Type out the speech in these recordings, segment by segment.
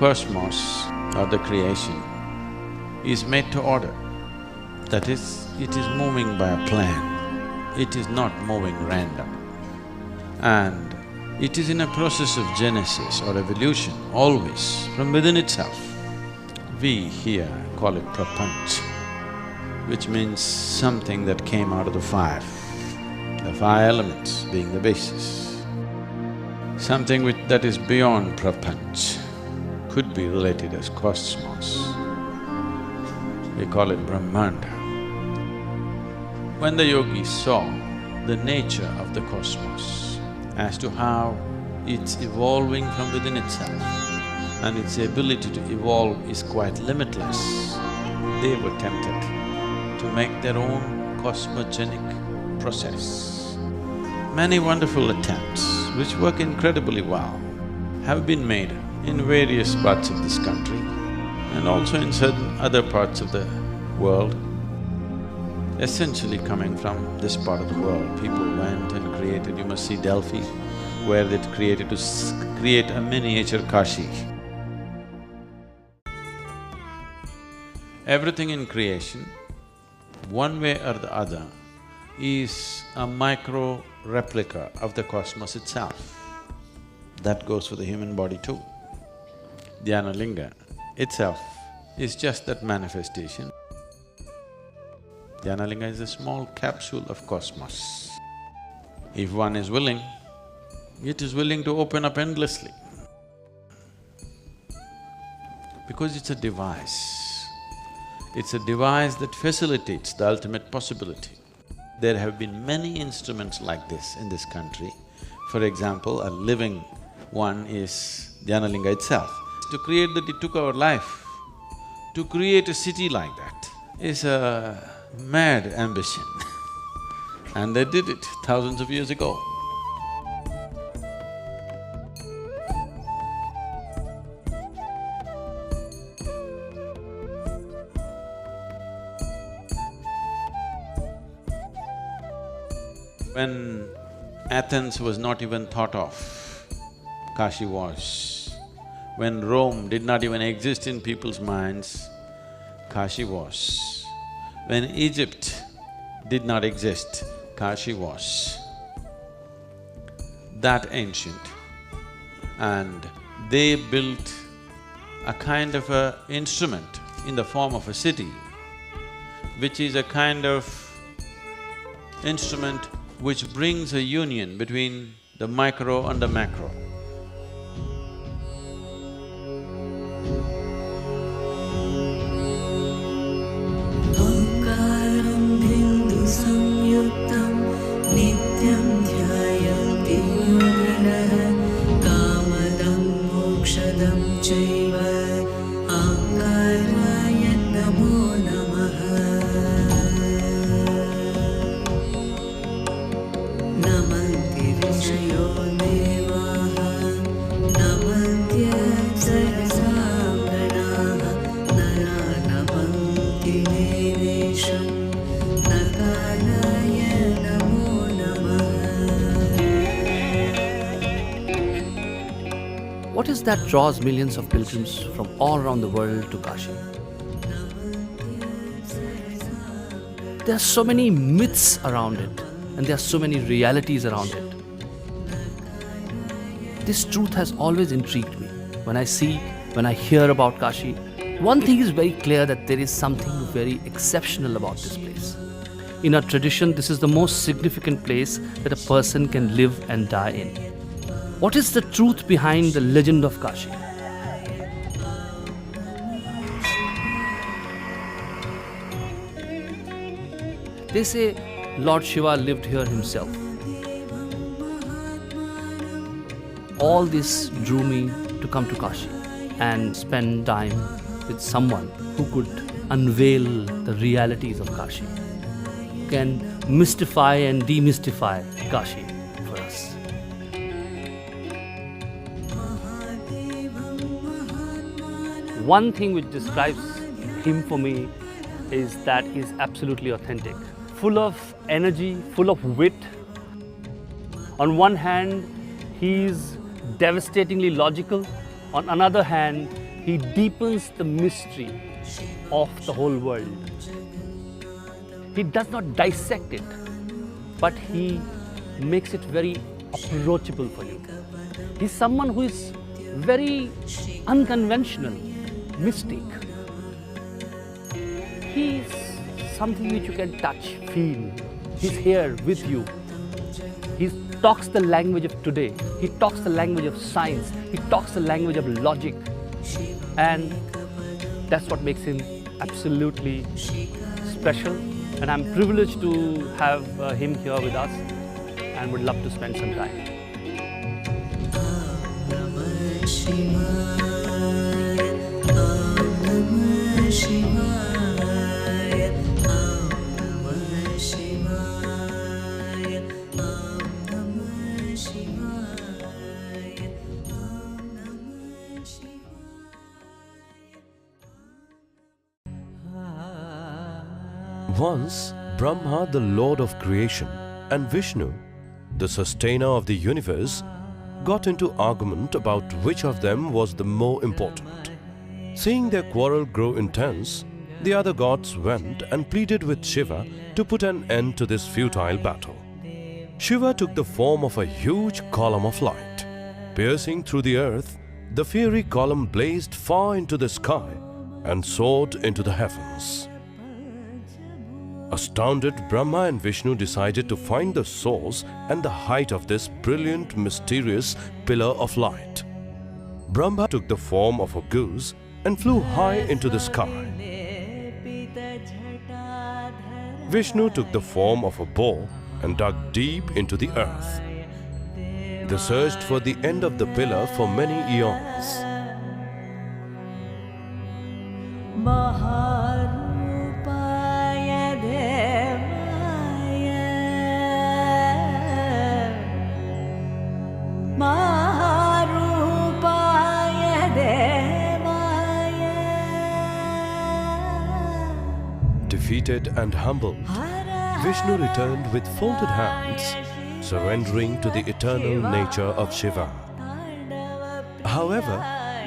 cosmos or the creation is made to order. That is, it is moving by a plan, it is not moving random. And it is in a process of genesis or evolution, always, from within itself. We here call it prapanch, which means something that came out of the five elements being the basis. Something that is beyond prapanch could be related as cosmos. We call it Brahmanda. When the yogis saw the nature of the cosmos as to how it's evolving from within itself and its ability to evolve is quite limitless, they were tempted to make their own cosmogenic process. Many wonderful attempts, which work incredibly well, have been made in various parts of this country and also in certain other parts of the world. Essentially coming from this part of the world, people went and created, you must see Delphi, where they created to create a miniature Kashi. Everything in creation, one way or the other, is a micro replica of the cosmos itself. That goes for the human body too. Dhyanalinga itself is just that manifestation. Dhyanalinga is a small capsule of cosmos. If one is willing, it is willing to open up endlessly. Because it's a device. It's a device that facilitates the ultimate possibility. There have been many instruments like this in this country. For example, a living one is Dhyanalinga itself. To create that, it took our life. To create a city like that is a mad ambition and they did it thousands of years ago. When Athens was not even thought of, Kashi was. When Rome did not even exist in people's minds, Kashi was. When Egypt did not exist, Kashi was. That ancient. And they built a kind of a instrument in the form of a city, which is a kind of instrument which brings a union between the micro and the macro. What is that draws millions of pilgrims from all around the world to Kashi? There are so many myths around it, and there are so many realities around it. This truth has always intrigued me. When I hear about Kashi, one thing is very clear, that there is something very exceptional about this place. In our tradition, this is the most significant place that a person can live and die in. What is the truth behind the legend of Kashi? They say Lord Shiva lived here himself. All this drew me to come to Kashi and spend time with someone who could unveil the realities of Kashi, can mystify and demystify Kashi for us. One thing which describes him for me is that he's absolutely authentic, full of energy, full of wit. On one hand, he's devastatingly logical. On another hand, He deepens the mystery of the whole world. He does not dissect it, but he makes it very approachable for you. He's someone who is very unconventional, mystic. He's something which you can touch, feel. He's here with you. He talks the language of today. He talks the language of science. He talks the language of logic. And that's what makes him absolutely special. And I'm privileged to have him here with us and would love to spend some time. Once, Brahma, the Lord of creation, and Vishnu, the sustainer of the universe, got into argument about which of them was the more important. Seeing their quarrel grow intense, the other gods went and pleaded with Shiva to put an end to this futile battle. Shiva took the form of a huge column of light. Piercing through the earth, the fiery column blazed far into the sky and soared into the heavens. Astounded, Brahma and Vishnu decided to find the source and the height of this brilliant, mysterious pillar of light. Brahma took the form of a goose and flew high into the sky. Vishnu took the form of a boar and dug deep into the earth. They searched for the end of the pillar for many eons. Defeated and humbled, Vishnu returned with folded hands, surrendering to the eternal nature of Shiva. However,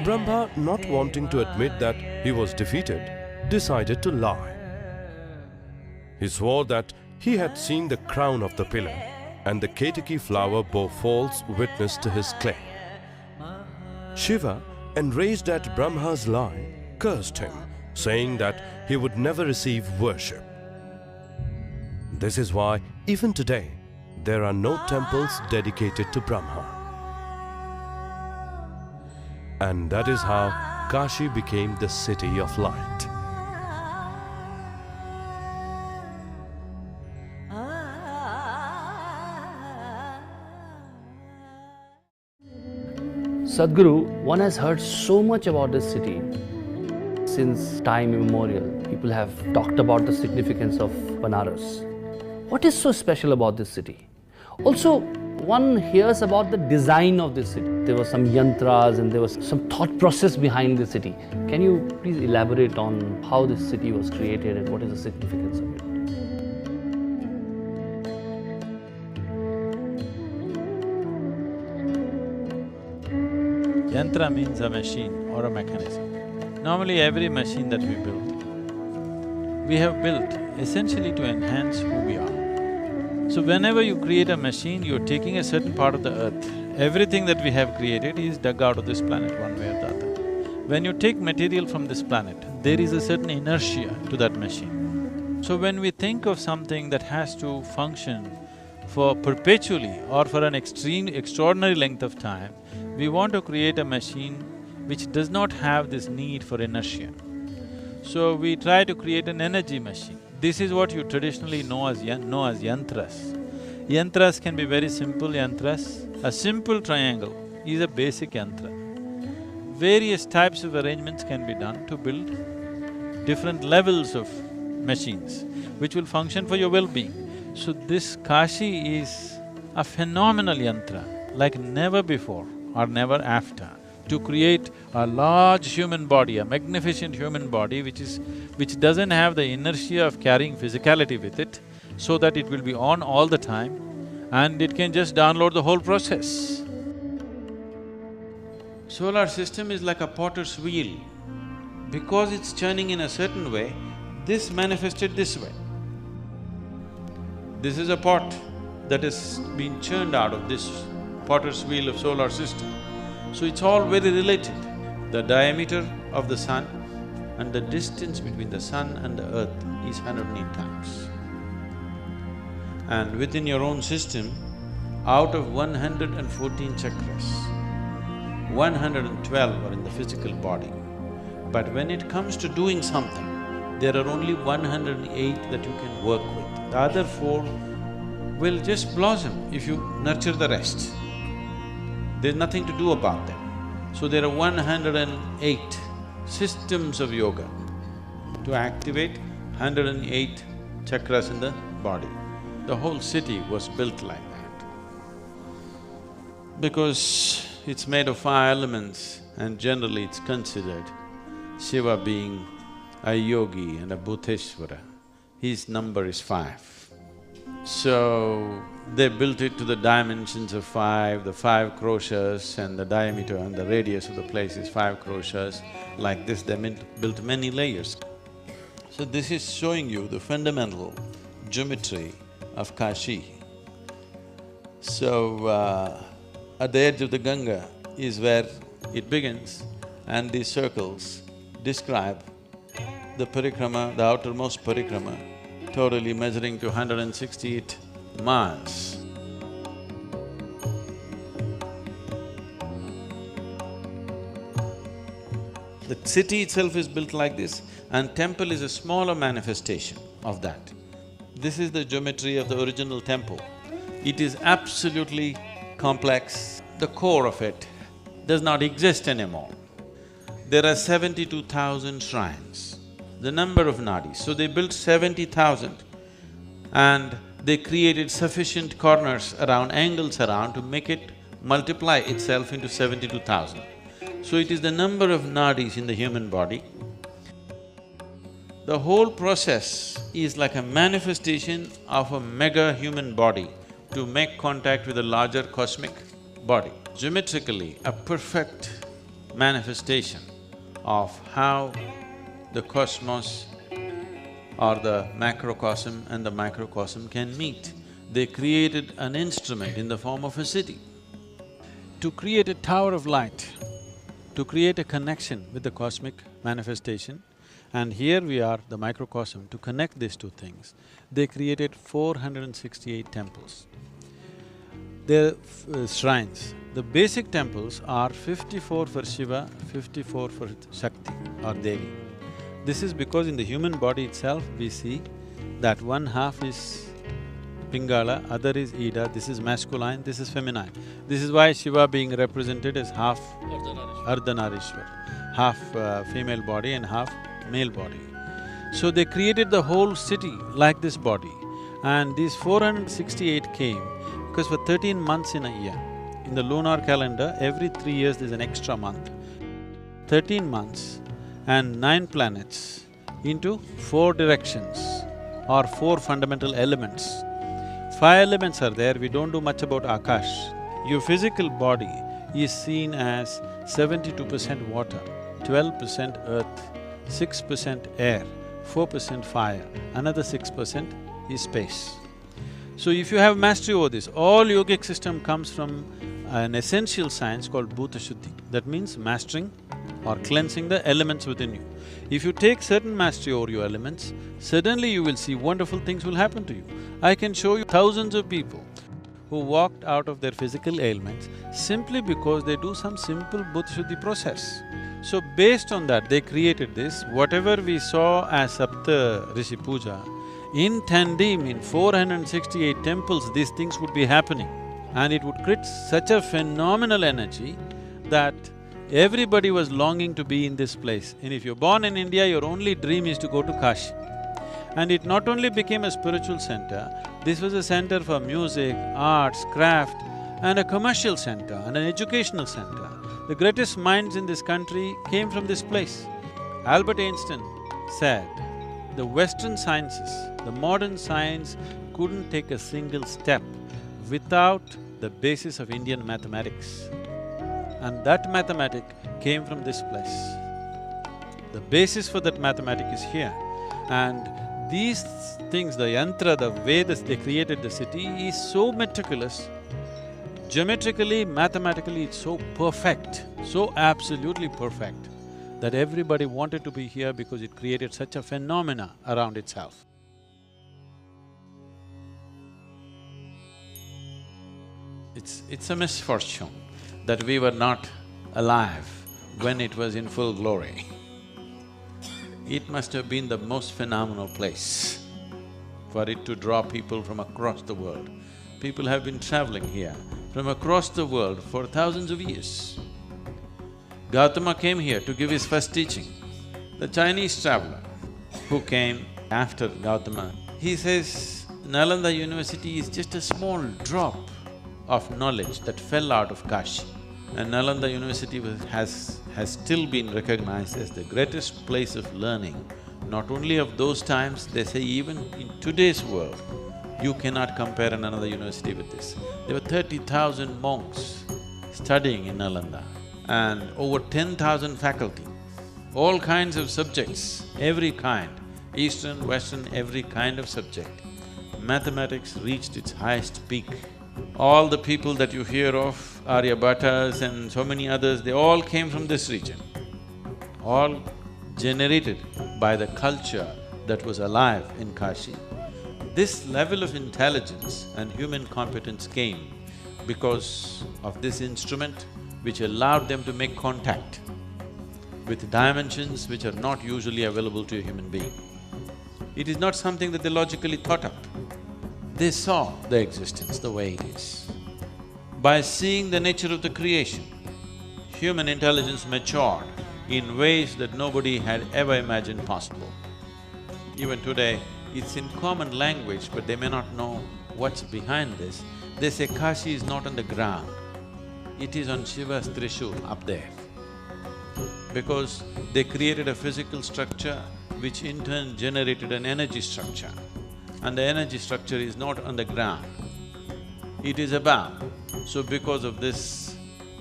Brahma, not wanting to admit that he was defeated, decided to lie. He swore that he had seen the crown of the pillar and the Ketaki flower bore false witness to his claim. Shiva, enraged at Brahma's lie, cursed him, saying that he would never receive worship. This is why, even today, there are no temples dedicated to Brahma. And that is how Kashi became the city of light. Sadhguru, one has heard so much about this city. Since time immemorial, people have talked about the significance of Benaras. What is so special about this city? Also, one hears about the design of this city. There were some yantras and there was some thought process behind the city. Can you please elaborate on how this city was created and what is the significance of it? Yantra means a machine or a mechanism. Normally every machine that we build, we have built essentially to enhance who we are. So whenever you create a machine, you're taking a certain part of the earth. Everything that we have created is dug out of this planet one way or the other. When you take material from this planet, there is a certain inertia to that machine. So when we think of something that has to function for perpetually or for an extraordinary length of time, we want to create a machine which does not have this need for inertia. So we try to create an energy machine. This is what you traditionally know as yantras. Yantras can be very simple yantras. A simple triangle is a basic yantra. Various types of arrangements can be done to build different levels of machines which will function for your well-being. So this Kashi is a phenomenal yantra, like never before or never after, to create a large human body, a magnificent human body which doesn't have the inertia of carrying physicality with it, so that it will be on all the time and it can just download the whole process. Solar system is like a potter's wheel. because it's churning in a certain way, this manifested this way. This is a pot that has been churned out of this potter's wheel of solar system. So it's all very related. The diameter of the sun and the distance between the sun and the earth is 108 times. And within your own system, out of 114 chakras, 112 are in the physical body. But when it comes to doing something, there are only 108 that you can work with. The other four will just blossom if you nurture the rest. There's nothing to do about them. So there are 108 systems of yoga to activate 108 chakras in the body. The whole city was built like that. Because it's made of 5 elements and generally it's considered Shiva being a yogi and a Bhuteshwara, his number is 5. So, they built it to the dimensions of 5, the 5 crochets and the diameter and the radius of the place is 5 crochets. Like this, they built many layers. So this is showing you the fundamental geometry of Kashi. So, at the edge of the Ganga is where it begins, and these circles describe the parikrama, the outermost parikrama, totally measuring to 168 miles. The city itself is built like this, and temple is a smaller manifestation of that. This is the geometry of the original temple. It is absolutely complex. The core of it does not exist anymore. There are 72,000 shrines, the number of nadis. So they built 70,000 and they created sufficient corners around, angles around to make it multiply itself into 72,000. So it is the number of nadis in the human body. The whole process is like a manifestation of a mega human body to make contact with a larger cosmic body. Geometrically, a perfect manifestation of how the cosmos or the macrocosm and the microcosm can meet. They created an instrument in the form of a city. To create a tower of light, to create a connection with the cosmic manifestation, and here we are, the microcosm, to connect these two things, they created 468 temples. They're shrines. The basic temples are 54 for Shiva, 54 for Shakti or Devi. This is because in the human body itself, we see that one half is Pingala, other is Ida, this is masculine, this is feminine. This is why Shiva being represented as half Ardhanarishwar, half female body and half male body. So they created the whole city like this body, and these 468 came because for 13 months in a year, in the lunar calendar, every 3 years there's an extra month. 13 months and 9 planets into 4 directions or 4 fundamental elements. 5 elements are there, we don't do much about Akash. Your physical body is seen as 72% water, 12% earth, 6% air, 4% fire, another 6% is space. So if you have mastery over this, all yogic system comes from an essential science called Bhuta Shuddhi. That means mastering or cleansing the elements within you. If you take certain mastery over your elements, suddenly you will see wonderful things will happen to you. I can show you thousands of people who walked out of their physical ailments simply because they do some simple Bhuta Shuddhi process. So based on that, they created this. Whatever we saw as Sapta Rishi Puja, in Tandim, in 468 temples, these things would be happening. And it would create such a phenomenal energy that everybody was longing to be in this place. And if you're born in India, your only dream is to go to Kashi. And it not only became a spiritual center, this was a center for music, arts, craft, and a commercial center and an educational center. The greatest minds in this country came from this place. Albert Einstein said, the Western sciences, the modern science couldn't take a single step without the basis of Indian mathematics. And that mathematic came from this place. The basis for that mathematic is here. And these things, the yantra, the way they created the city is so meticulous. Geometrically, mathematically, it's so perfect, so absolutely perfect, that everybody wanted to be here because it created such a phenomena around itself. It's a misfortune that we were not alive when it was in full glory. It must have been the most phenomenal place for it to draw people from across the world. People have been traveling here from across the world for thousands of years. Gautama came here to give his first teaching. The Chinese traveler who came after Gautama, he says, Nalanda University is just a small drop of knowledge that fell out of Kashi. And Nalanda University has still been recognized as the greatest place of learning, not only of those times, they say even in today's world, you cannot compare another university with this. There were 30,000 monks studying in Nalanda and over 10,000 faculty, all kinds of subjects, every kind, Eastern, Western, every kind of subject. Mathematics reached its highest peak. All the people that you hear of, Aryabhatas and so many others, they all came from this region, all generated by the culture that was alive in Kashi. This level of intelligence and human competence came because of this instrument which allowed them to make contact with dimensions which are not usually available to a human being. It is not something that they logically thought up. They saw the existence the way it is. By seeing the nature of the creation, human intelligence matured in ways that nobody had ever imagined possible. Even today, it's in common language, but they may not know what's behind this. They say Kashi is not on the ground, it is on Shiva's Trishul up there. Because they created a physical structure which in turn generated an energy structure. And the energy structure is not on the ground, it is above. So because of this,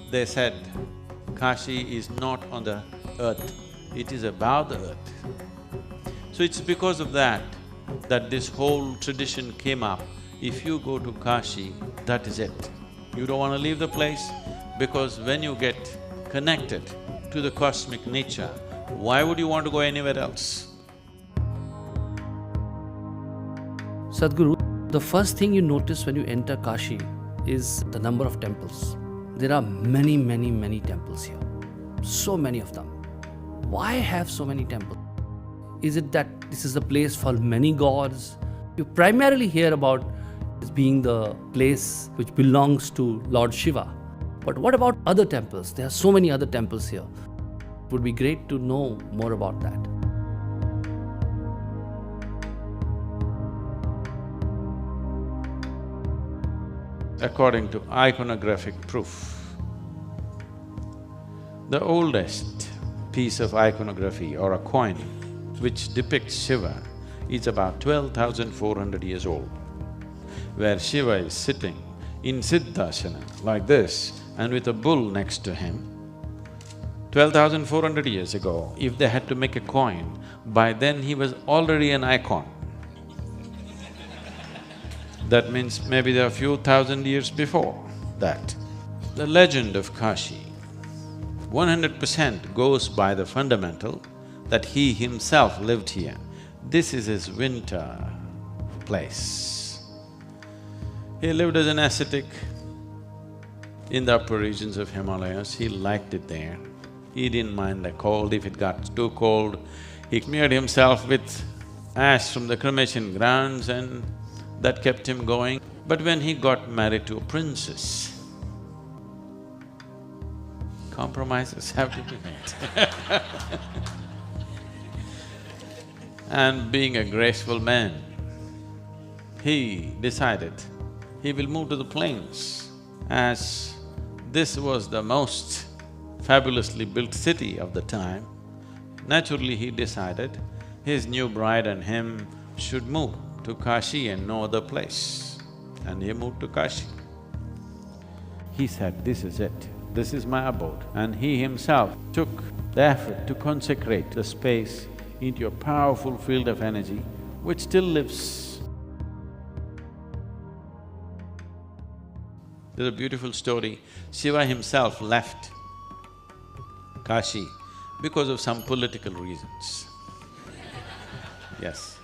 they said, Kashi is not on the earth, it is above the earth. So it's because of that this whole tradition came up. If you go to Kashi, that is it. You don't want to leave the place, because when you get connected to the cosmic nature, why would you want to go anywhere else? Sadhguru, the first thing you notice when you enter Kashi is the number of temples. There are many, many, many temples here. So many of them. Why have so many temples? Is it that this is a place for many gods? You primarily hear about it being the place which belongs to Lord Shiva. But what about other temples? There are so many other temples here. It would be great to know more about that. According to iconographic proof, the oldest piece of iconography or a coin which depicts Shiva is about 12,400 years old, where Shiva is sitting in Siddhasana like this and with a bull next to him. 12,400 years ago, if they had to make a coin, by then he was already an icon. That means maybe there are a few thousand years before that. The legend of Kashi 100% goes by the fundamental that he himself lived here. This is his winter place. He lived as an ascetic in the upper regions of Himalayas. He liked it there. He didn't mind the cold. If it got too cold, he smeared himself with ash from the cremation grounds and that kept him going. But when he got married to a princess, compromises have to be made. And being a graceful man, he decided he will move to the plains. As this was the most fabulously built city of the time, naturally he decided his new bride and him should move to Kashi and no other place. And he moved to Kashi. He said, this is it, this is my abode. And he himself took the effort to consecrate the space into a powerful field of energy which still lives. There's a beautiful story. Shiva himself left Kashi because of some political reasons. Yes.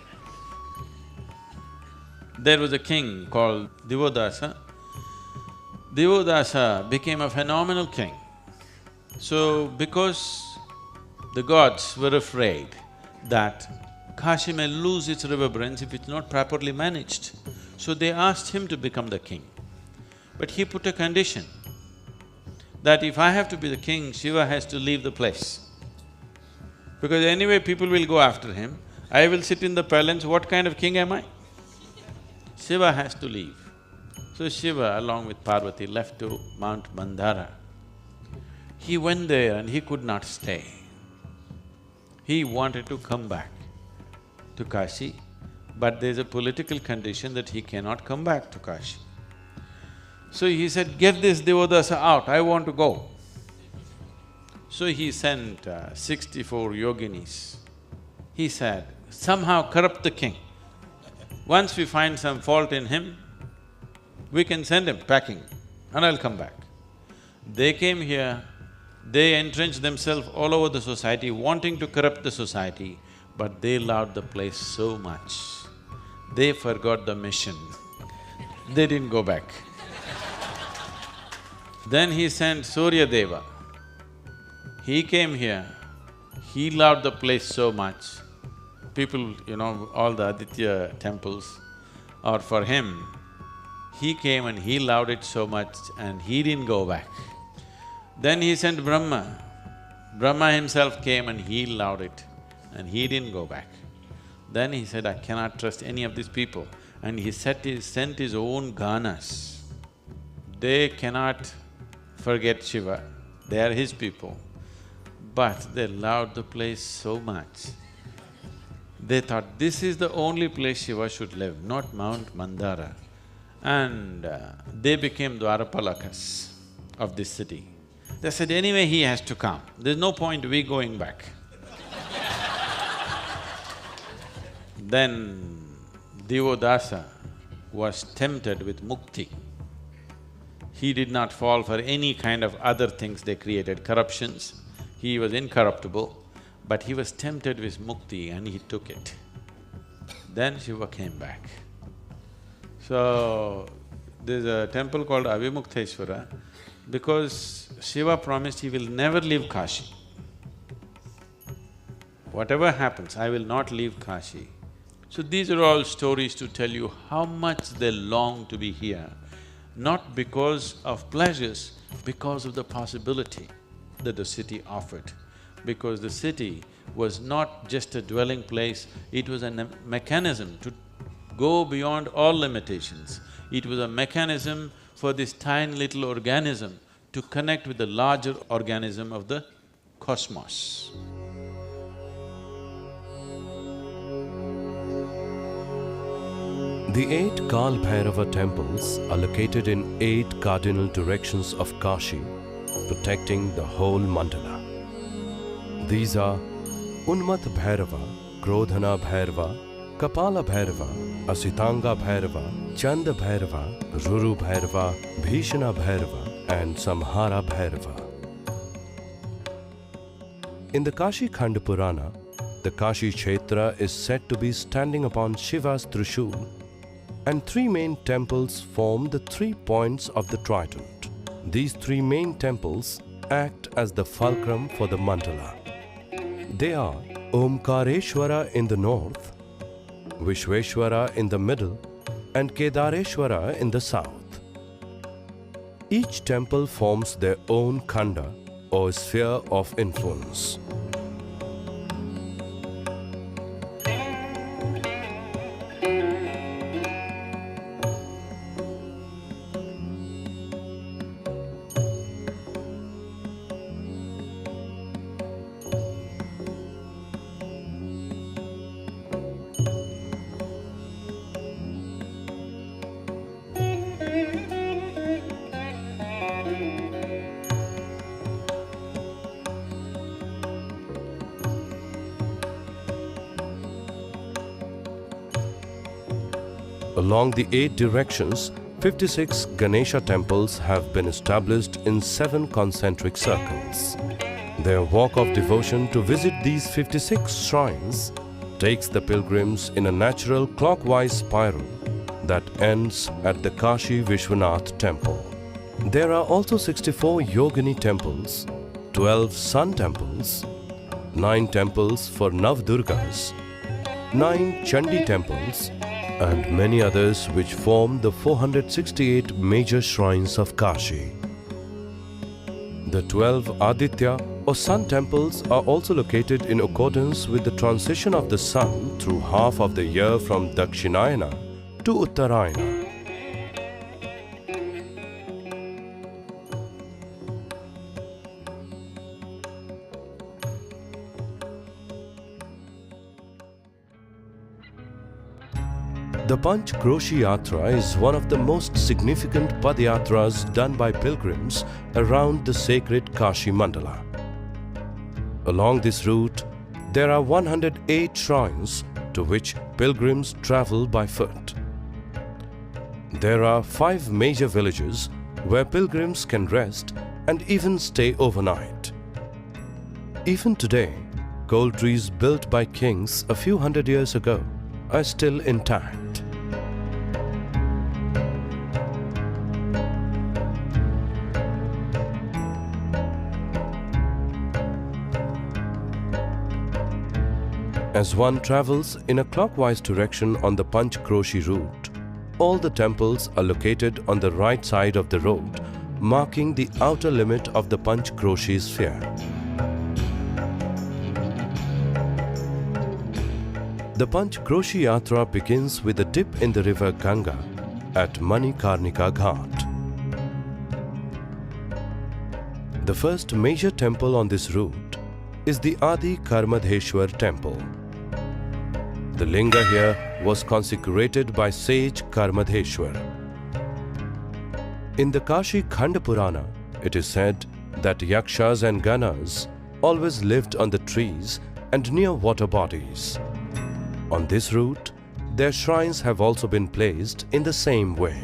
There was a king called Divodasa. Divodasa became a phenomenal king. So, because the gods were afraid that Kashi may lose its reverberance if it's not properly managed, so they asked him to become the king. But he put a condition that if I have to be the king, Shiva has to leave the place. Because anyway people will go after him, I will sit in the palace, what kind of king am I? Shiva has to leave. So Shiva, along with Parvati, left to Mount Mandara. He went there and he could not stay. He wanted to come back to Kashi, but there's a political condition that he cannot come back to Kashi. So he said, get this Divodasa out, I want to go. So he sent 64 yoginis. He said, somehow corrupt the king. Once we find some fault in him, we can send him packing and I'll come back. They came here, they entrenched themselves all over the society, wanting to corrupt the society, but they loved the place so much. They forgot the mission. They didn't go back. Then he sent Surya Deva. He came here, he loved the place so much. People, all the Aditya temples are for him. He came and he loved it so much and he didn't go back. Then he sent Brahma. Brahma himself came and he loved it and he didn't go back. Then he said, I cannot trust any of these people. And he sent his own ganas. They cannot forget Shiva, they are his people. But they loved the place so much. They thought, this is the only place Shiva should live, not Mount Mandara. And they became Dwarapalakas of this city. They said, anyway he has to come, there's no point we going back. Then Divodasa was tempted with mukti. He did not fall for any kind of other things they created, corruptions. He was incorruptible, but he was tempted with mukti and he took it. Then Shiva came back. So, there's a temple called Avimukteshwara because Shiva promised he will never leave Kashi. Whatever happens, I will not leave Kashi. So these are all stories to tell you how much they long to be here, not because of pleasures, because of the possibility that the city offered. Because the city was not just a dwelling place, it was a mechanism to go beyond all limitations. It was a mechanism for this tiny little organism to connect with the larger organism of the cosmos. The 8 Kal Bhairava temples are located in 8 cardinal directions of Kashi, protecting the whole mandala. These are Unmat Bhairava, Krodhana Bhairava, Kapala Bhairava, Asitanga Bhairava, Chanda Bhairava, Ruru Bhairava, Bhishana Bhairava and Samhara Bhairava. In the Kashi Khanda Purana, the Kashi Kshetra is said to be standing upon Shiva's Trishul, and 3 main temples form the 3 points of the trident. These 3 main temples act as the fulcrum for the mandala. They are Omkareshwara in the north, Vishveshwara in the middle and Kedareshwara in the south. Each temple forms their own khanda or sphere of influence. Along the 8 directions, 56 Ganesha temples have been established in 7 concentric circles. Their walk of devotion to visit these 56 shrines takes the pilgrims in a natural clockwise spiral that ends at the Kashi Vishwanath temple. There are also 64 Yogini temples, 12 sun temples, 9 temples for Navdurgas, 9 Chandi temples, and many others which form the 468 major shrines of Kashi. The 12 Aditya or sun temples are also located in accordance with the transition of the sun through half of the year from Dakshinayana to Uttarayana. The Panch Kroshi Yatra is one of the most significant Padyatras done by pilgrims around the sacred Kashi Mandala. Along this route, there are 108 shrines to which pilgrims travel by foot. There are 5 major villages where pilgrims can rest and even stay overnight. Even today, gold trees built by kings a few hundred years ago are still intact. As one travels in a clockwise direction on the Panch Kroshi route, all the temples are located on the right side of the road, marking the outer limit of the Panch Kroshi sphere. The Panch Kroshi Yatra begins with a dip in the river Ganga at Manikarnika Ghat. The first major temple on this route is the Adi Karmadheshwar temple. The linga here was consecrated by sage Karmadheshwar. In the Kashi Khanda Purana, it is said that Yakshas and Ganas always lived on the trees and near water bodies. On this route, their shrines have also been placed in the same way.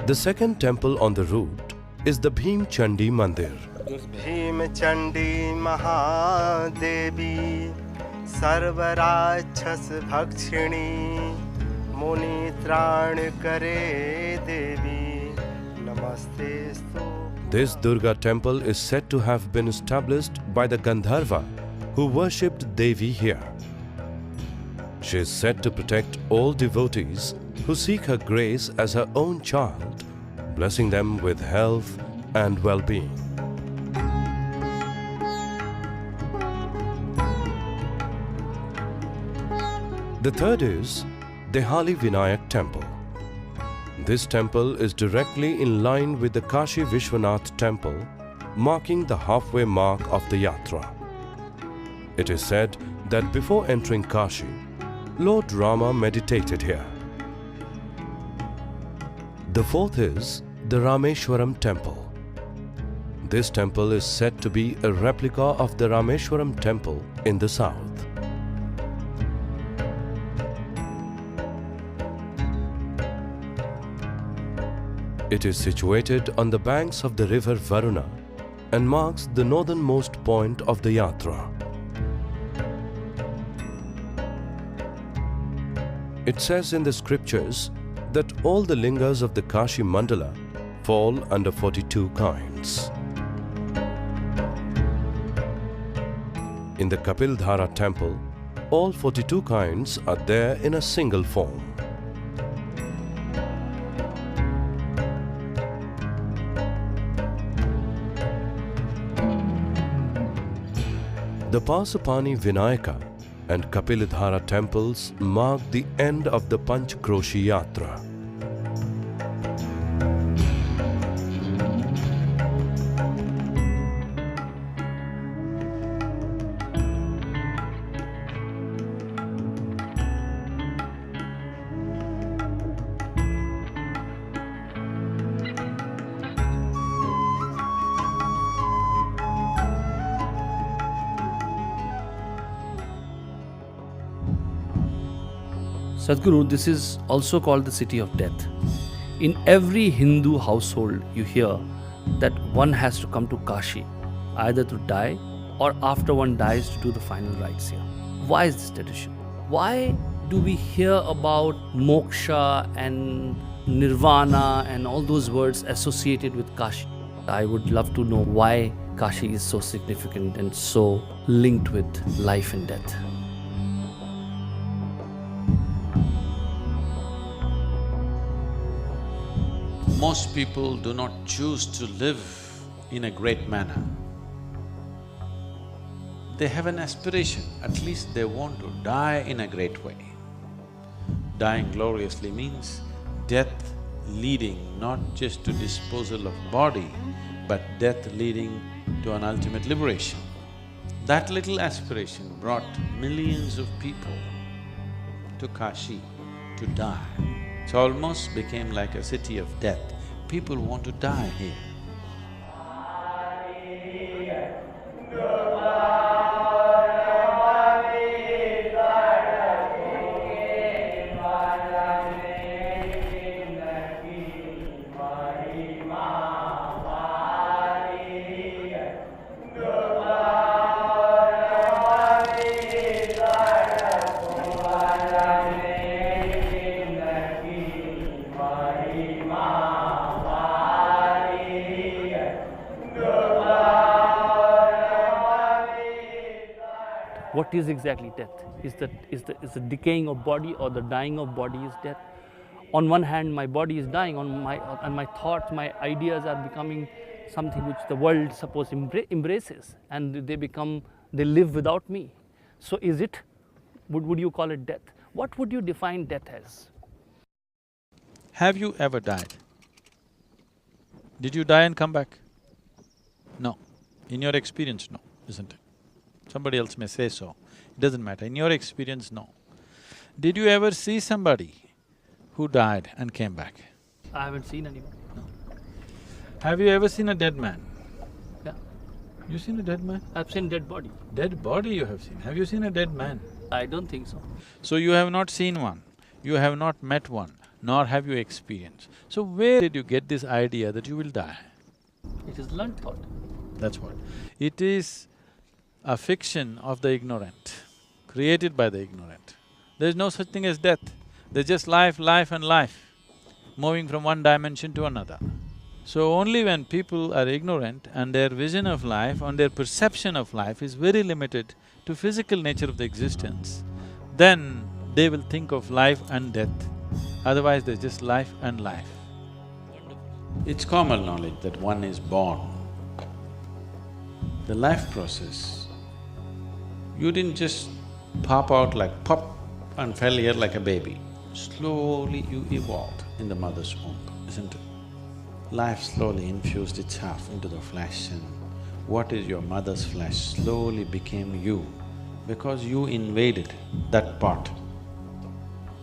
The second temple on the route is the Bhim Chandi Mandir. Bhim Chandi Mahadevi Sarvarachas Bhakshini Muni Tran Kare Devi Namaste Stu. This Durga temple is said to have been established by the Gandharva who worshipped Devi here. She is said to protect all devotees who seek her grace as her own child, blessing them with health and well-being. The third is Dehali Vinayak temple. This temple is directly in line with the Kashi Vishwanath temple, marking the halfway mark of the yatra. It is said that before entering Kashi, Lord Rama meditated here. The fourth is the Rameshwaram temple. This temple is said to be a replica of the Rameshwaram temple in the south. It is situated on the banks of the river Varuna and marks the northernmost point of the yatra. It says in the scriptures that all the lingas of the Kashi Mandala fall under 42 kinds. In the Kapildhara temple, all 42 kinds are there in a single form. The Pasupani Vinayaka and Kapilidhara temples mark the end of the Panch Kroshi Yatra. Sadhguru, this is also called the city of death. In every Hindu household, you hear that one has to come to Kashi, either to die or after one dies to do the final rites here. Why is this tradition? Why do we hear about moksha and nirvana and all those words associated with Kashi? I would love to know why Kashi is so significant and so linked with life and death. Most people do not choose to live in a great manner. They have an aspiration, at least they want to die in a great way. Dying gloriously means death leading not just to disposal of body, but death leading to an ultimate liberation. That little aspiration brought millions of people to Kashi to die. It almost became like a city of death. People want to die here. What is exactly death? Is the decaying of body or the dying of body is death? On one hand, my body is dying, and my thoughts, my ideas are becoming something which the world suppose embraces, and they live without me. So is it, would you call it death? What would you define death as? Have you ever died? Did you die and come back? No. In your experience, no, isn't it? Somebody else may say so, it doesn't matter. In your experience, no. Did you ever see somebody who died and came back? I haven't seen anyone. No. Have you ever seen a dead man? Yeah. You seen a dead man? I've seen dead body. Dead body you have seen. Have you seen a dead man? I don't think so. So you have not seen one, you have not met one, nor have you experienced. So where did you get this idea that you will die? It is learned thought. That's what. It is a fiction of the ignorant, created by the ignorant. There's no such thing as death. There's just life, life and life, moving from one dimension to another. So only when people are ignorant and their vision of life and their perception of life is very limited to physical nature of the existence, then they will think of life and death. Otherwise, there's just life and life. It's common knowledge that one is born. The life process, you didn't just pop out like pop and fell here like a baby. Slowly you evolved in the mother's womb, isn't it? Life slowly infused itself into the flesh, and what is your mother's flesh slowly became you, because you invaded that part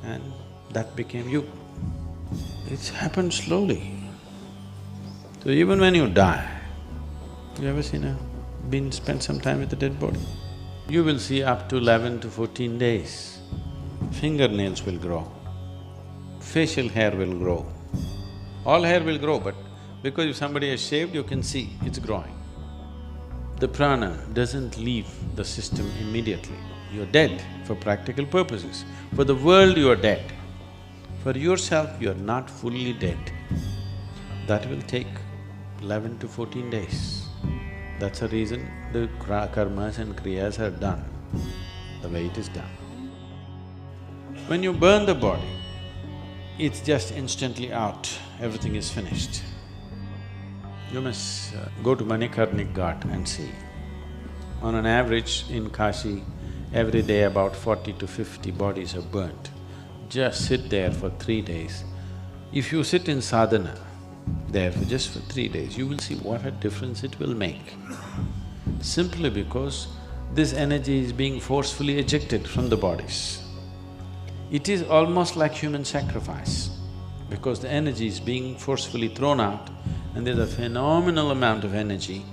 and that became you. It's happened slowly. So even when you die, you ever spent some time with a dead body? You will see up to 11 to 14 days, fingernails will grow, facial hair will grow. All hair will grow, but because if somebody has shaved, you can see it's growing. The prana doesn't leave the system immediately. You're dead for practical purposes. For the world, you are dead. For yourself, you are not fully dead. That will take 11 to 14 days. That's the reason the karmas and kriyas are done the way it is done. When you burn the body, it's just instantly out, everything is finished. You must go to Manikarnik Ghat and see. On an average in Kashi, every day about 40 to 50 bodies are burnt. Just sit there for 3 days. If you sit in sadhana, there for just for 3 days, you will see what a difference it will make. Simply because this energy is being forcefully ejected from the bodies. It is almost like human sacrifice, because the energy is being forcefully thrown out and there's a phenomenal amount of energy,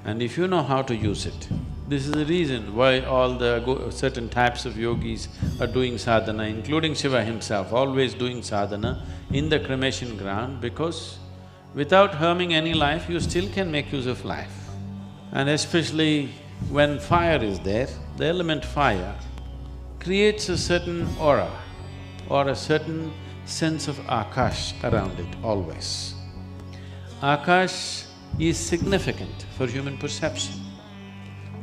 and if you know how to use it, This is the reason why all the certain types of yogis are doing sadhana, including Shiva himself, always doing sadhana in the cremation ground, because without harming any life, you still can make use of life. And especially when fire is there, the element fire creates a certain aura or a certain sense of akash around it always. Akash is significant for human perception.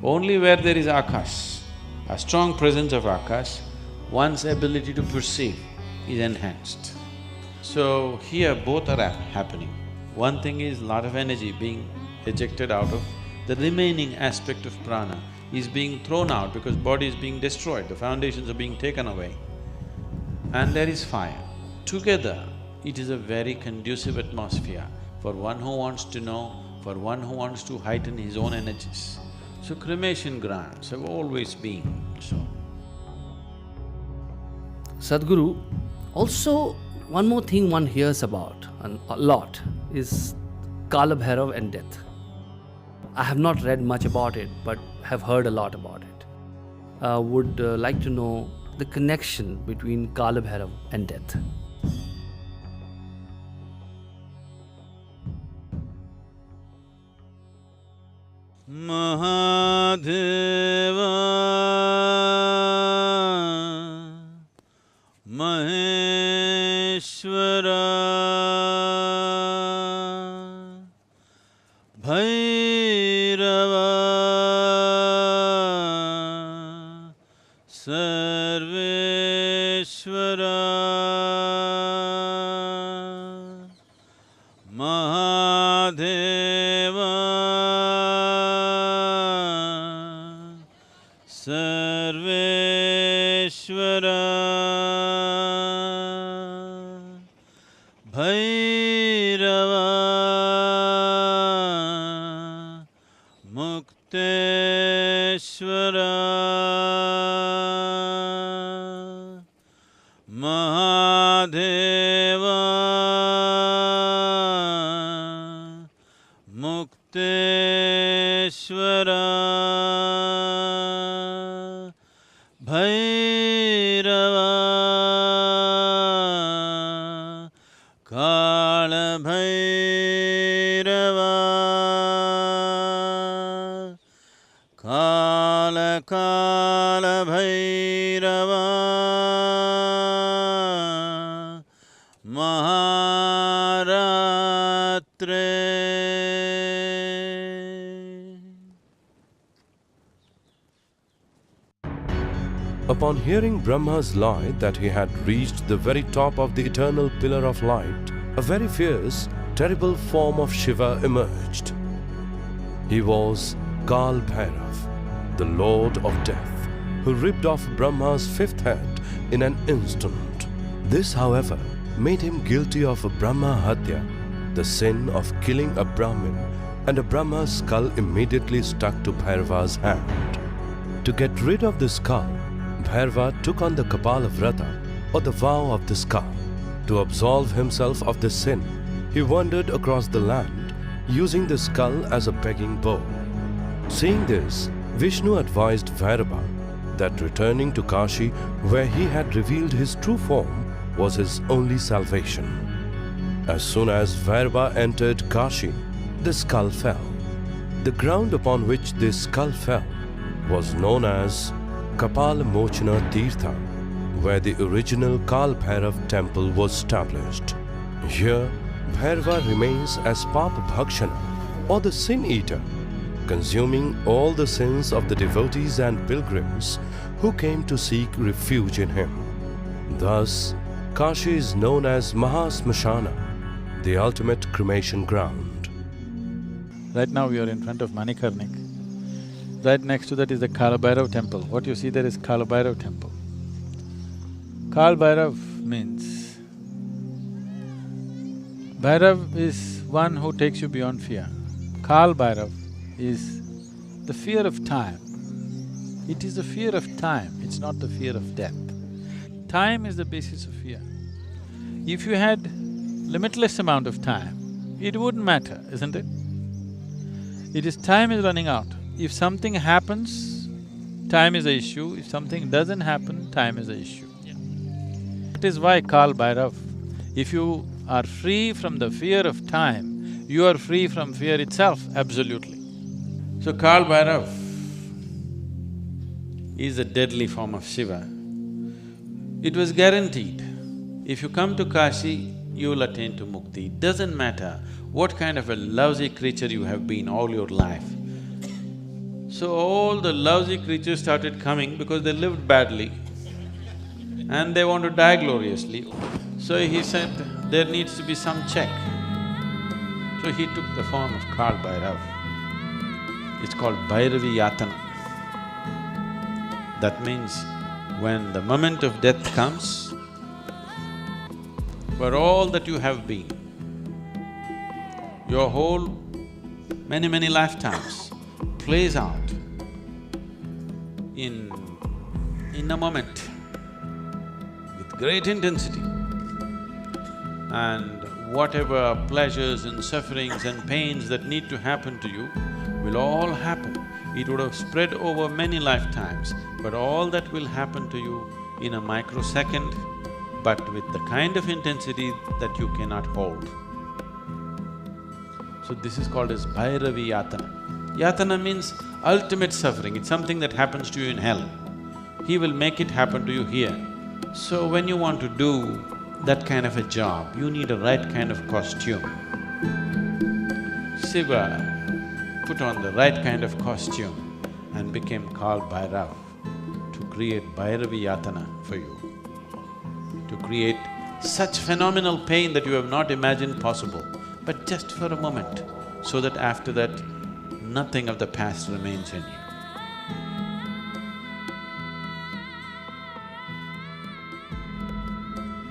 Only where there is akash, a strong presence of akash, one's ability to perceive is enhanced. So here both are happening. One thing is lot of energy being ejected out of the remaining aspect of prana is being thrown out because body is being destroyed, the foundations are being taken away. And there is fire. Together, it is a very conducive atmosphere for one who wants to know, for one who wants to heighten his own energies. So cremation grounds have always been so. Sadhguru, also one more thing one hears about and a lot is Kala Bhairav and death. I have not read much about it, but have heard a lot about it. Would like to know the connection between Kala Bhairav and death. Mahadeva Maheshwara Bhairava Sarveshwara Mahadeva Sarveshwara Bhairava Mukteshwara Mahadeva Mukteshwara Bhairava Kala Bhairava Kala Kala Bhairava Maharatre. Upon hearing Brahma's lie that he had reached the very top of the eternal pillar of light, a very fierce, terrible form of Shiva emerged. He was Kal Bhairav, the Lord of Death, who ripped off Brahma's fifth head in an instant. This, however, made him guilty of Brahma Hatya, the sin of killing a Brahmin, and a Brahma's skull immediately stuck to Bhairava's hand. To get rid of the skull, Bhairava took on the Kapala Vrata, or the vow of the skull. To absolve himself of this sin, he wandered across the land, using the skull as a begging bowl. Seeing this, Vishnu advised Bhairava that returning to Kashi, where he had revealed his true form, was his only salvation. As soon as Bhairava entered Kashi, the skull fell. The ground upon which this skull fell was known as Kapala Mochana Tirtha, where the original Kal Bhairav temple was established. Here, Bhairava remains as Papa Bhakshana, or the sin eater, consuming all the sins of the devotees and pilgrims who came to seek refuge in him. Thus, Kashi is known as Mahasmashana, the ultimate cremation ground. Right now we are in front of Manikarnik. Right next to that is the Kala Bhairav temple. What you see there is Kala Bhairav temple. Kal Bhairav means… Bhairav is one who takes you beyond fear. Kal Bhairav is the fear of time. It is the fear of time, it's not the fear of death. Time is the basis of fear. If you had limitless amount of time, it wouldn't matter, isn't it? It is time is running out, if something happens, time is the issue, if something doesn't happen, time is the issue. That is why Kal Bhairav, if you are free from the fear of time, you are free from fear itself, absolutely. So Kal Bhairav is a deadly form of Shiva. It was guaranteed, if you come to Kashi, you will attain to mukti. It doesn't matter what kind of a lousy creature you have been all your life. So all the lousy creatures started coming because they lived badly and they want to die gloriously. So he said, there needs to be some check. So he took the form of Kal Bhairav. It's called Bhairavi Yatana. That means when the moment of death comes, for all that you have been, your whole many lifetimes plays out in a moment with great intensity. And whatever pleasures and sufferings and pains that need to happen to you will all happen. It would have spread over many lifetimes, but all that will happen to you in a microsecond, but with the kind of intensity that you cannot hold. So this is called as Bhairavi Yatana. Yatana means ultimate suffering, it's something that happens to you in hell. He will make it happen to you here. So when you want to do that kind of a job, you need a right kind of costume. Shiva put on the right kind of costume and became Kal Bhairav to create Bhairavi Yatana for you, to create such phenomenal pain that you have not imagined possible, but just for a moment, so that after that, nothing of the past remains in you.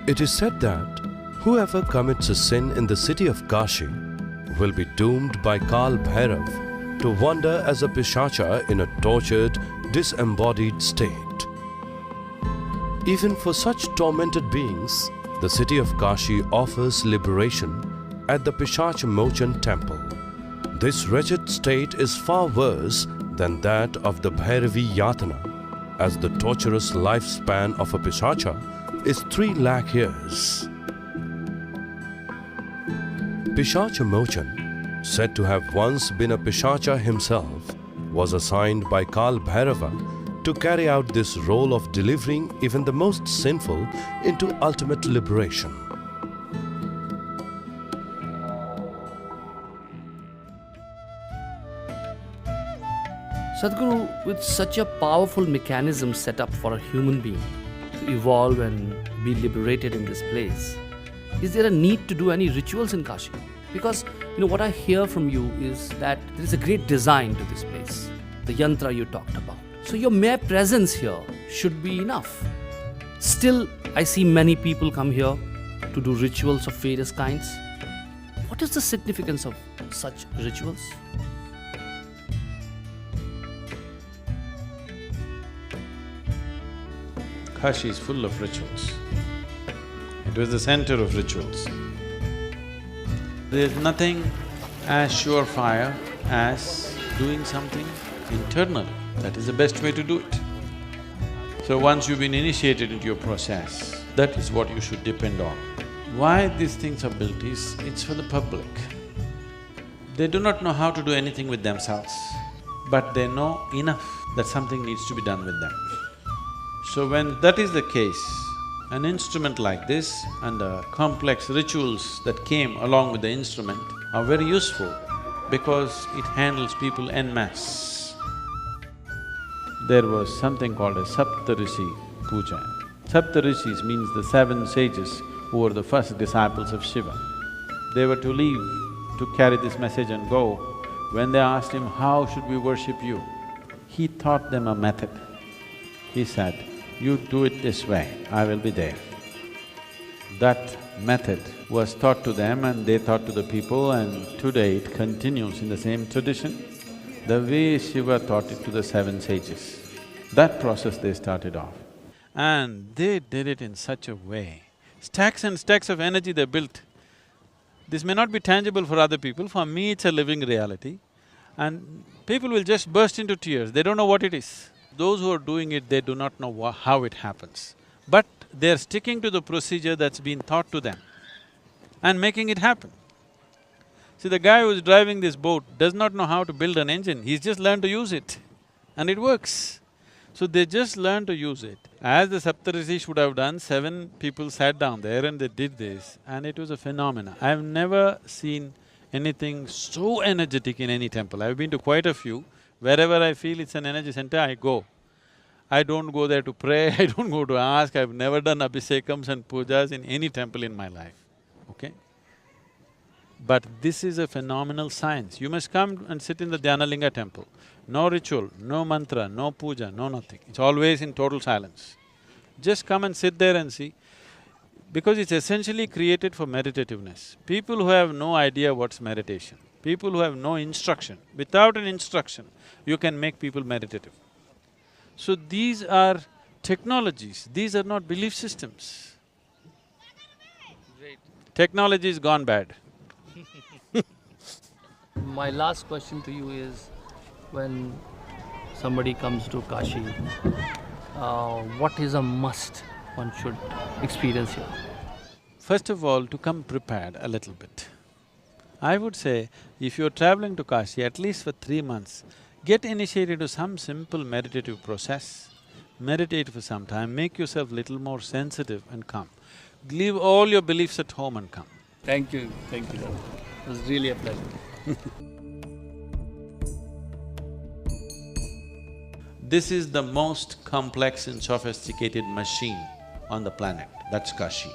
It is said that whoever commits a sin in the city of Kashi will be doomed by Kal Bhairav to wander as a pishacha in a tortured, disembodied state. Even for such tormented beings, the city of Kashi offers liberation at the Pishacha Mochan temple. This wretched state is far worse than that of the Bhairavi Yatana, as the torturous lifespan of a Pishacha is 3 lakh years. Pishacha Mochan, said to have once been a Pishacha himself, was assigned by Kal Bhairava to carry out this role of delivering even the most sinful into ultimate liberation. Sadhguru, with such a powerful mechanism set up for a human being to evolve and be liberated in this place, is there a need to do any rituals in Kashi? Because, what I hear from you is that there is a great design to this place, the yantra you talked about. So your mere presence here should be enough. Still, I see many people come here to do rituals of various kinds. What is the significance of such rituals? Kashi is full of rituals. It was the center of rituals. There's nothing as surefire as doing something internally. That is the best way to do it. So once you've been initiated into your process, that is what you should depend on. Why these things are built is, it's for the public. They do not know how to do anything with themselves, but they know enough that something needs to be done with them. So when that is the case, an instrument like this and the complex rituals that came along with the instrument are very useful because it handles people en masse. There was something called a Saptarishi Puja. Saptarishis means the 7 sages who were the first disciples of Shiva. They were to leave to carry this message and go. When they asked him, how should we worship you? He taught them a method. He said, you do it this way, I will be there. That method was taught to them and they taught to the people, and today it continues in the same tradition, the way Shiva taught it to the 7 sages. That process they started off. And they did it in such a way, stacks and stacks of energy they built. This may not be tangible for other people, for me it's a living reality. and people will just burst into tears, they don't know what it is. Those who are doing it, they do not know how it happens. But they're sticking to the procedure that's been taught to them and making it happen. See, the guy who's driving this boat does not know how to build an engine, he's just learned to use it and it works. So they just learn to use it. As the Saptarishis would have done, 7 people sat down there and they did this and it was a phenomena. I've never seen anything so energetic in any temple. I've been to quite a few. Wherever I feel it's an energy center, I go. I don't go there to pray, I don't go to ask, I've never done abhisekams and pujas in any temple in my life, okay? But this is a phenomenal science. You must come and sit in the Dhyanalinga temple. No ritual, no mantra, no puja, no nothing. It's always in total silence. Just come and sit there and see, because it's essentially created for meditativeness. People who have no idea what's meditation, people who have no instruction, without an instruction, you can make people meditative. So these are technologies, these are not belief systems. Great. Technology is gone bad. My last question to you is, when somebody comes to Kashi, what is a must one should experience here? First of all, to come prepared a little bit. I would say, if you're traveling to Kashi, at least for 3 months, get initiated to some simple meditative process. Meditate for some time, make yourself little more sensitive and come. Leave all your beliefs at home and come. Thank you, It was really a pleasure. This is the most complex and sophisticated machine on the planet, that's Kashi.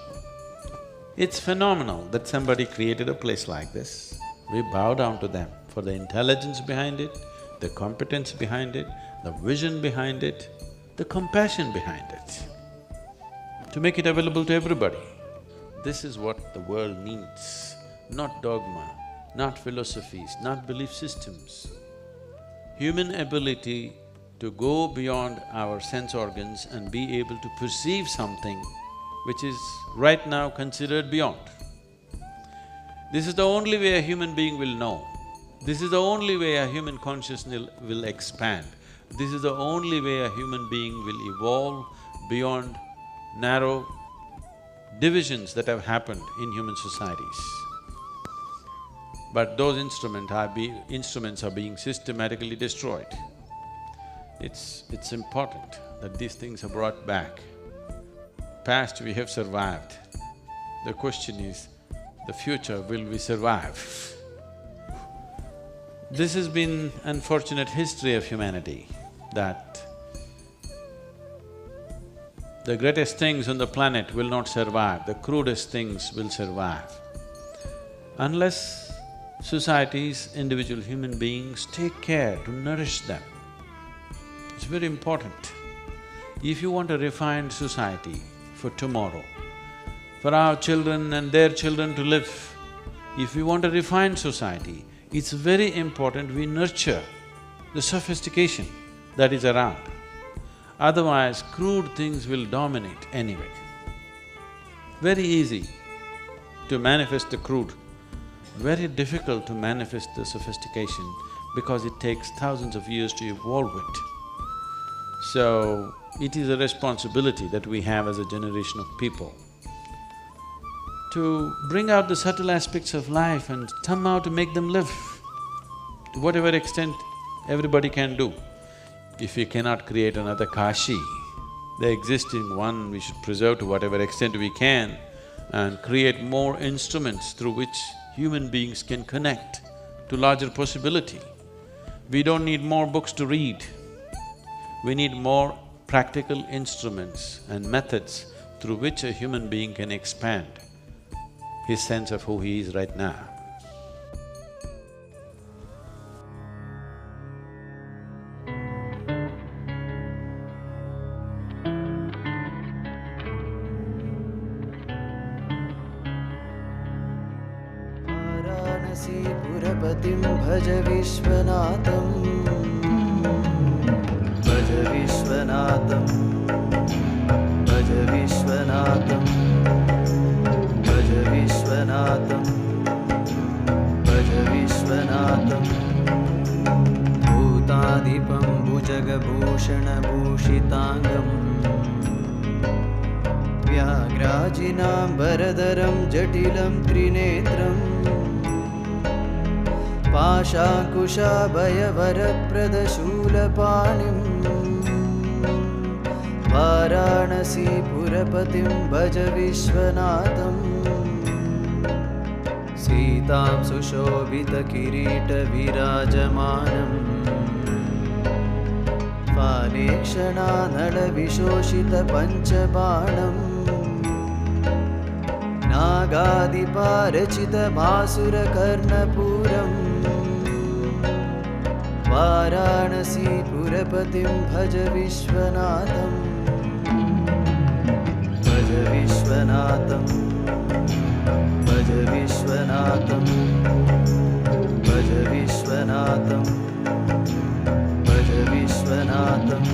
It's phenomenal that somebody created a place like this. We bow down to them for the intelligence behind it, the competence behind it, the vision behind it, the compassion behind it, to make it available to everybody. This is what the world needs, not dogma, not philosophies, not belief systems. Human ability to go beyond our sense organs and be able to perceive something which is right now considered beyond. This is the only way a human being will know. This is the only way a human consciousness will expand. This is the only way a human being will evolve beyond narrow divisions that have happened in human societies. But those instruments are being systematically destroyed. It's important that these things are brought back. Past we have survived. The question is, the future, will we survive? This has been unfortunate history of humanity, that the greatest things on the planet will not survive, the crudest things will survive. Unless societies, individual human beings take care to nourish them. It's very important. If you want a refined society for tomorrow, for our children and their children to live, if we want a refined society, it's very important we nurture the sophistication that is around. Otherwise, crude things will dominate anyway. Very easy to manifest the crude, very difficult to manifest the sophistication because it takes thousands of years to evolve it. So, it is a responsibility that we have as a generation of people to bring out the subtle aspects of life and somehow to make them live to whatever extent everybody can do. If we cannot create another Kashi, the existing one we should preserve to whatever extent we can and create more instruments through which human beings can connect to larger possibility. We don't need more books to read. We need more practical instruments and methods through which a human being can expand his sense of who he is right now. Varanasi पुरपतिं भज विश्वनाथं, भज विश्वनाथं, भज विश्वनाथं, भज विश्वनाथं, भज विश्वनाथं। भुजगभूषणभूषिताङ्गम् व्याघ्राजिनाम्बरधरं जटिलं त्रिनेत्रम् पाशाकुशाभयवरप्रदशूलपाणिम् वाराणसीपुरपतिं भज विश्वनाथम् सीतां सुशोभितकिरीटविराजमानम् फालेक्षणानलविशोषितपञ्चबाणम् नागादिपारचितभासुरकर्णपूरम् वाराणसीपुरपतिं भज विश्वनाथम् भज विश्वनाथम् भज विश्वनाथम् भज विश्वनाथम् भज विश्वनाथम्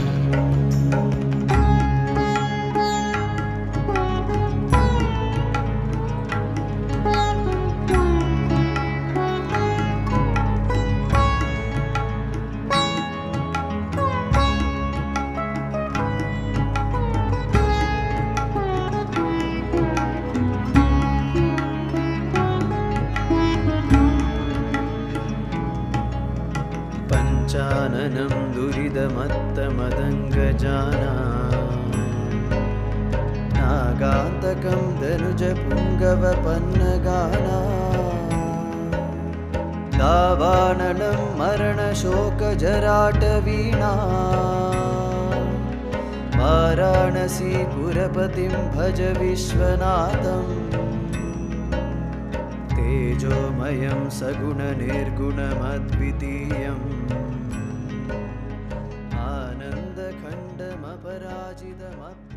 पञ्चाननं दुरितमत्तमदङ्गजाना नागान्तकं धनुजपुङ्गवपन्नगाना दावानलं मरणशोकजराटवीणा वाराणसीपुरपतिं भज विश्वनाथम् तेजोमयं सगुणनिर्गुणमद्वितीयम् आनन्दखण्डमपराजितमप्